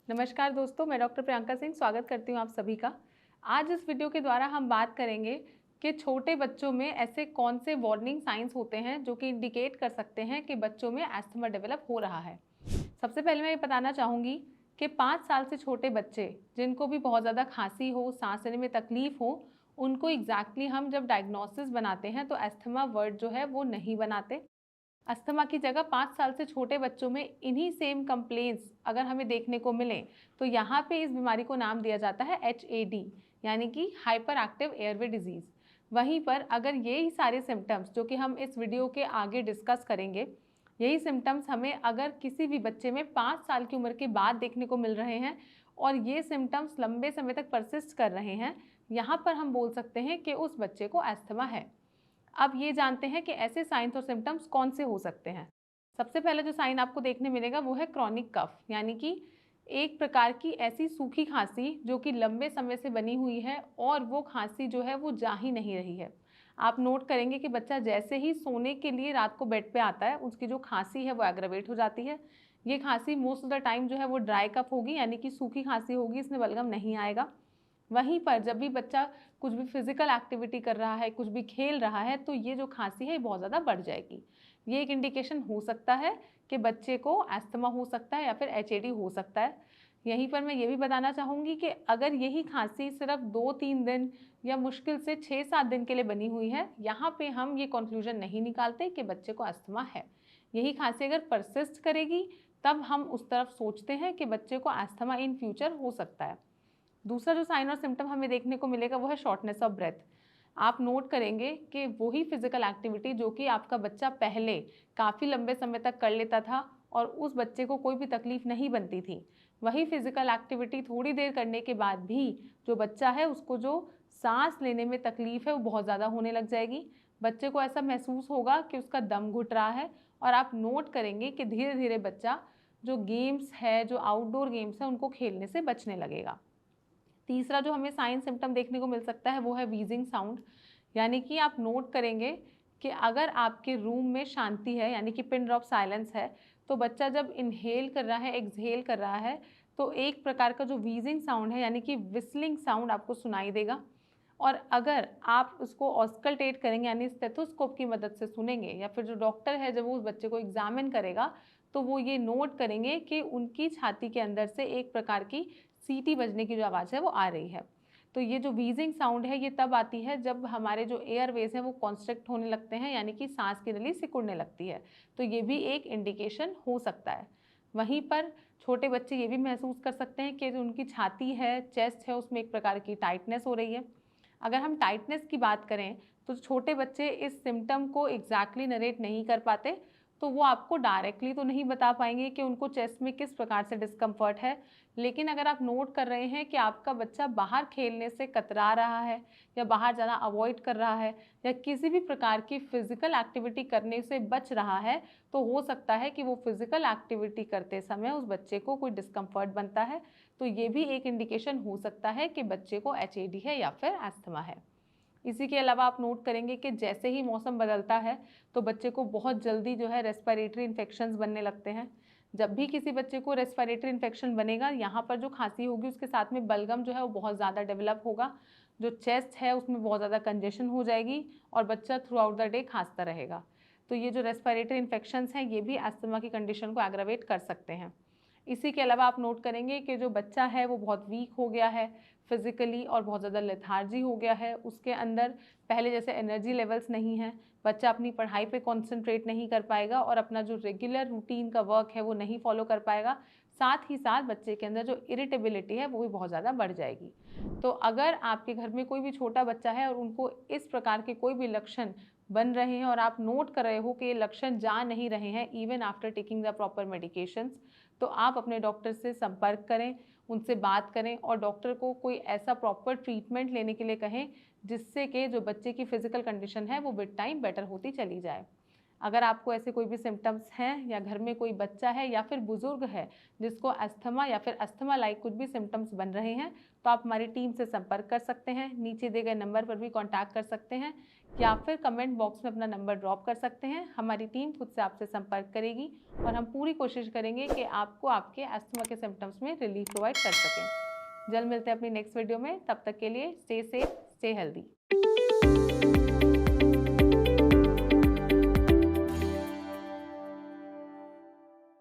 नमस्कार दोस्तों, मैं डॉक्टर प्रियंका सिंह स्वागत करती हूँ आप सभी का। आज इस वीडियो के द्वारा हम बात करेंगे कि छोटे बच्चों में ऐसे कौन से वार्निंग साइंस होते हैं जो कि इंडिकेट कर सकते हैं कि बच्चों में अस्थमा डेवलप हो रहा है। सबसे पहले मैं ये बताना चाहूँगी कि 5 साल से छोटे बच्चे जिनको भी बहुत ज़्यादा खांसी हो, सांस लेने में तकलीफ हो, उनको एग्जैक्टली हम जब डायग्नोसिस बनाते हैं तो अस्थमा वर्ड जो है वो नहीं बनाते। अस्थमा की जगह 5 साल से छोटे बच्चों में इन्हीं सेम कंप्लेंट्स अगर हमें देखने को मिले तो यहाँ पे इस बीमारी को नाम दिया जाता है HAD, यानी कि हाइपर एक्टिव एयरवे डिजीज। वहीं पर अगर यही सारे सिम्टम्स जो कि हम इस वीडियो के आगे डिस्कस करेंगे, यही सिम्टम्स हमें अगर किसी भी बच्चे में 5 साल की उम्र के बाद देखने को मिल रहे हैं और ये सिम्टम्स लंबे समय तक परसिस्ट कर रहे हैं, यहाँ पर हम बोल सकते हैं कि उस बच्चे को अस्थमा है। अब ये जानते हैं कि ऐसे साइंस और सिम्टम्स कौन से हो सकते हैं। सबसे पहले जो साइन आपको देखने मिलेगा वो है क्रॉनिक कफ, यानी कि एक प्रकार की ऐसी सूखी खांसी जो कि लंबे समय से बनी हुई है और वो खांसी जो है वो जा ही नहीं रही है। आप नोट करेंगे कि बच्चा जैसे ही सोने के लिए रात को बेड पे आता है, उसकी जो खांसी है वो एग्रावेट हो जाती है। ये खांसी मोस्ट ऑफ द टाइम जो है वो ड्राई कफ होगी, यानी कि सूखी खांसी होगी, इसमें बलगम नहीं आएगा। वहीं पर जब भी बच्चा कुछ भी फिजिकल एक्टिविटी कर रहा है, कुछ भी खेल रहा है, तो ये जो खांसी है बहुत ज़्यादा बढ़ जाएगी। ये एक इंडिकेशन हो सकता है कि बच्चे को अस्थमा हो सकता है या फिर HAD हो सकता है। यहीं पर मैं ये भी बताना चाहूँगी कि अगर यही खांसी सिर्फ 2-3 दिन या मुश्किल से 6-7 दिन के लिए बनी हुई है, यहाँ पे हम ये कंक्लूजन नहीं निकालते कि बच्चे को अस्थमा है। यही खांसी अगर परसिस्ट करेगी तब हम उस तरफ सोचते हैं कि बच्चे को अस्थमा इन फ्यूचर हो सकता है। दूसरा जो साइन और सिम्टम हमें देखने को मिलेगा वो है शॉर्टनेस ऑफ ब्रेथ। आप नोट करेंगे कि वही फिजिकल एक्टिविटी जो कि आपका बच्चा पहले काफ़ी लंबे समय तक कर लेता था और उस बच्चे को कोई भी तकलीफ नहीं बनती थी, वही फिजिकल एक्टिविटी थोड़ी देर करने के बाद भी जो बच्चा है उसको जो सांस लेने में तकलीफ है वो बहुत ज़्यादा होने लग जाएगी। बच्चे को ऐसा महसूस होगा कि उसका दम घुट रहा है और आप नोट करेंगे कि धीरे धीरे बच्चा जो गेम्स है, जो आउटडोर गेम्स है, उनको खेलने से बचने लगेगा। तीसरा जो हमें साइन सिम्टम देखने को मिल सकता है वो है वीजिंग साउंड, यानी कि आप नोट करेंगे कि अगर आपके रूम में शांति है, यानी कि पिन ड्रॉप साइलेंस है, तो बच्चा जब इनहेल कर रहा है, एक्सहेल कर रहा है, तो एक प्रकार का जो वीजिंग साउंड है यानी कि विस्लिंग साउंड आपको सुनाई देगा। और अगर आप उसको ऑस्कल्टेट करेंगे यानी स्टेथोस्कोप की मदद से सुनेंगे या फिर जो डॉक्टर है जब वो उस बच्चे को एग्जामिन करेगा तो वो ये नोट करेंगे कि उनकी छाती के अंदर से एक प्रकार की सीटी बजने की जो आवाज़ है वो आ रही है। तो ये जो व्हीजिंग साउंड है ये तब आती है जब हमारे जो एयरवेज हैं वो कॉन्स्ट्रिक्ट होने लगते हैं, यानी कि सांस की नली सिकुड़ने लगती है। तो ये भी एक इंडिकेशन हो सकता है। वहीं पर छोटे बच्चे ये भी महसूस कर सकते हैं कि जो उनकी छाती है, चेस्ट है, उसमें एक प्रकार की टाइटनेस हो रही है। अगर हम टाइटनेस की बात करें तो छोटे बच्चे इस सिम्टम को एग्जैक्टली नरेट नहीं कर पाते, तो वो आपको डायरेक्टली तो नहीं बता पाएंगे कि उनको चेस्ट में किस प्रकार से डिस्कम्फर्ट है। लेकिन अगर आप नोट कर रहे हैं कि आपका बच्चा बाहर खेलने से कतरा रहा है या बाहर जाना अवॉइड कर रहा है या किसी भी प्रकार की फिजिकल एक्टिविटी करने से बच रहा है, तो हो सकता है कि वो फिजिकल एक्टिविटी करते समय उस बच्चे को कोई डिस्कम्फर्ट बनता है। तो ये भी एक इंडिकेशन हो सकता है कि बच्चे को HAD है या फिर अस्थमा है। इसी के अलावा आप नोट करेंगे कि जैसे ही मौसम बदलता है तो बच्चे को बहुत जल्दी जो है रेस्पिरेटरी इन्फेक्शंस बनने लगते हैं। जब भी किसी बच्चे को रेस्पिरेटरी इन्फेक्शन बनेगा, यहाँ पर जो खांसी होगी उसके साथ में बलगम जो है वो बहुत ज़्यादा डेवलप होगा, जो चेस्ट है उसमें बहुत ज़्यादा कंजेशन हो जाएगी और बच्चा थ्रू आउट द डे खांसता रहेगा। तो ये जो रेस्पिरेटरी इन्फेक्शंस हैं ये भी अस्थमा की कंडीशन को एग्रावेट कर सकते हैं। इसी के अलावा आप नोट करेंगे कि जो बच्चा है वो बहुत वीक हो गया है फिजिकली और बहुत ज़्यादा लेथार्जी हो गया है, उसके अंदर पहले जैसे एनर्जी लेवल्स नहीं हैं, बच्चा अपनी पढ़ाई पे कंसंट्रेट नहीं कर पाएगा और अपना जो रेगुलर रूटीन का वर्क है वो नहीं फॉलो कर पाएगा। साथ ही साथ बच्चे के अंदर जो इरिटेबिलिटी है वो भी बहुत ज़्यादा बढ़ जाएगी। तो अगर आपके घर में कोई भी छोटा बच्चा है और उनको इस प्रकार के कोई भी लक्षण बन रहे हैं और आप नोट कर रहे हो कि ये लक्षण जा नहीं रहे हैं even after taking the proper medications, तो आप अपने डॉक्टर से संपर्क करें, उनसे बात करें और डॉक्टर को कोई ऐसा प्रॉपर ट्रीटमेंट लेने के लिए कहें जिससे कि जो बच्चे की फिजिकल कंडीशन है वो विद टाइम बेटर होती चली जाए। अगर आपको ऐसे कोई भी सिम्टम्स हैं या घर में कोई बच्चा है या फिर बुजुर्ग है जिसको अस्थमा या फिर अस्थमा लाइक कुछ भी सिम्टम्स बन रहे हैं, तो आप हमारी टीम से संपर्क कर सकते हैं। नीचे दिए गए नंबर पर भी कॉन्टैक्ट कर सकते हैं या फिर कमेंट बॉक्स में अपना नंबर ड्रॉप कर सकते हैं। हमारी टीम खुद से आपसे संपर्क करेगी और हम पूरी कोशिश करेंगे कि आपको आपके अस्थमा के सिम्टम्स में रिलीफ प्रोवाइड कर सकें। जल्द मिलते हैं अपनी नेक्स्ट वीडियो में, तब तक के लिए स्टे सेफ, स्टे हेल्दी।